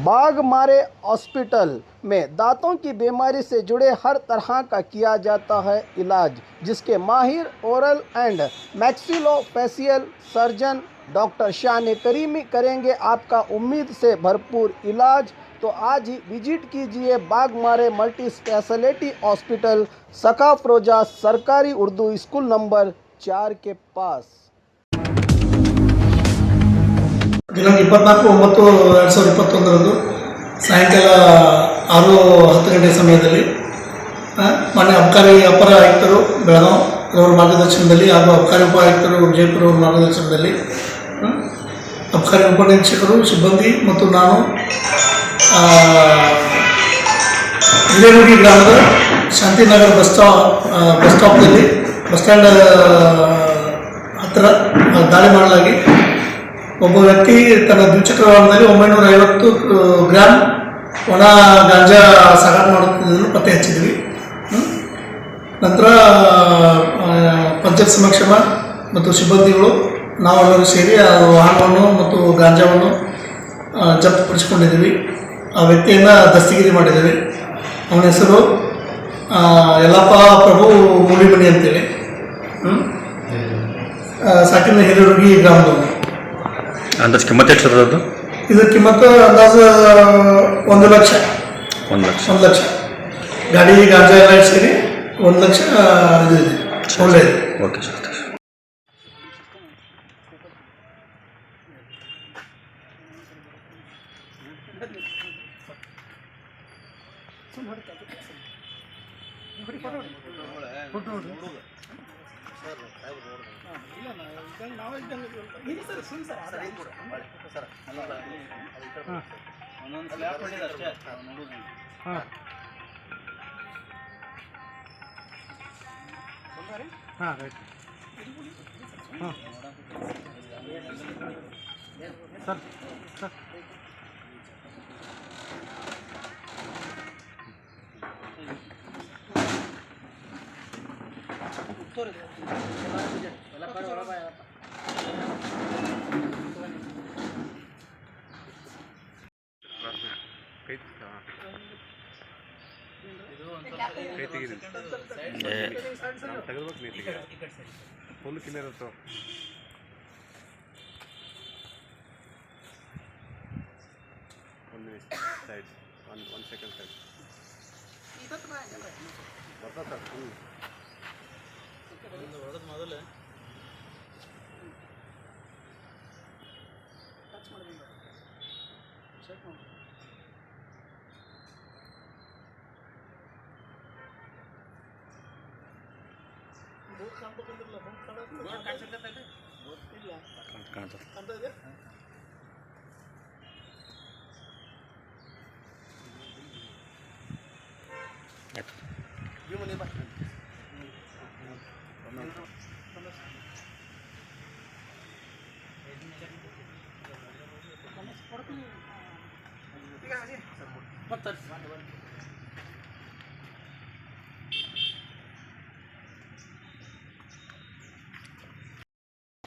Baghmare hospital में दांतों की बीमारी से जुड़े हर तरह का किया जाता है इलाज, जिसके माहिर oral and maxillofacial surgeon doctor शान करीमी करेंगे आपका उम्मीद से भरपूर इलाज। तो आज ही विजिट कीजिए बाघमारे मल्टी स्पेशलिटी हॉस्पिटल सकाफरोजा सरकारी उर्दू स्कूल नंबर 4 के पास। ದಿನಾಂಕ 24/9/2021 ಸಾಯಂಕಾಲ 6:10 ಗಂಟೆ ಸಮಯದಲ್ಲಿ ಮಾನ್ಯ ಅಬಕಾರಿ ಅಪರ ಆಯುಕ್ತರು ಬೆಳಗಾವಿ ಅವರ ಮಾರ್ಗದರ್ಶನದಲ್ಲಿ ಹಾಗೂ ಅಬಕಾರಿ ಉಪ ಆಯುಕ್ತರು ವಿಜಯಪುರ ಅವರ ಮಾರ್ಗದರ್ಶನದಲ್ಲಿ ಅಬಕಾರಿ ಉಪನಿರೀಕ್ಷಕರು ಸಿಬ್ಬಂದಿ ಮತ್ತು ನಾನು ಹಿರೇಗುಡಿ ಗ್ರಾಮದ ಶಾಂತಿನಗರ ಬಸ್ ಸ್ಟಾಪ್ನಲ್ಲಿ ಬಸ್ ಸ್ಟ್ಯಾಂಡ್ ಹತ್ತಿರ ದಾಳಿ ಮಾಡಲಾಗಿ ಒಬ್ಬ ವ್ಯಕ್ತಿ ತನ್ನ ದ್ವಿಚಕ್ರ ವಾಹನದಲ್ಲಿ 950 ಗ್ರಾಮ್ ಒಣ ಗಾಂಜಾ ಸಾಗಾಟ ಮಾಡುತ್ತಿದ್ದನ್ನು ಪತ್ತೆ ಹಚ್ಚಿದ್ವಿ. ನಂತರ ಪಂಚಾಯತ್ ಸಮಕ್ಷಮ ಮತ್ತು ಸಿಬ್ಬಂದಿಗಳು ನಾವೆಲ್ಲರೂ ಸೇರಿ ಆ ವಾಹನವನ್ನು ಮತ್ತು ಗಾಂಜಾವನ್ನು ಜಪ್ತುಪಡಿಸಿಕೊಂಡಿದ್ದೀವಿ. ಆ ವ್ಯಕ್ತಿಯನ್ನು ದಸ್ತಗಿರಿ ಮಾಡಿದ್ದೀವಿ. ಅವನ ಹೆಸರು ಯಲ್ಲಪ್ಪ ಪ್ರಭು ಮೂಲಿಮನಿ ಅಂತೇಳಿ, ಸಾಕಿನ ಹಿರೇರುಗಿ ಗ್ರಾಮದವರು. ಅಂದಾಜು ಕಿಮ್ಮತ್ತು ಎಷ್ಟು ಅದು? ಇದರ ಕಿಮ್ಮತ್ತು ಅಂದಾಜು 1 ಲಕ್ಷ. 1 ಲಕ್ಷ ಗಾಡಿ ಗಾಂಜಾ ಎಲ್ಲ ಸೇರಿ 1 ಲಕ್ಷ ಇದು ಇದೆ. ಒಳ್ಳೆಯದು. Okay sir. ಫುಲ್ ಕ್ಲಿಯರ್ ಇತ್ತು. ಸೈಡ್ 1 ಸೆಕೆಂಡ್ ಸೈಡ್ ಬರ್ತದೆ ಸರ್. ಫುಲ್ ಹೊಡೆದು ಮೊದಲು ಟಚ್ ಮಾಡಿ ಚೆಕ್ ಮಾಡಿ.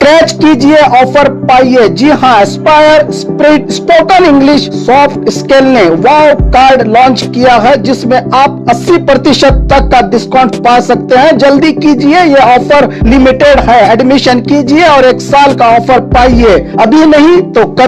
स्क्रैच कीजिए, ऑफर पाइए। जी हाँ, Aspire spirit spoken English soft skill ने वाव कार्ड लॉन्च किया है, जिसमें आप 80% तक का डिस्काउंट पा सकते हैं। जल्दी कीजिए, ये ऑफर लिमिटेड है। एडमिशन कीजिए और 1 साल का ऑफर पाइए। अभी नहीं तो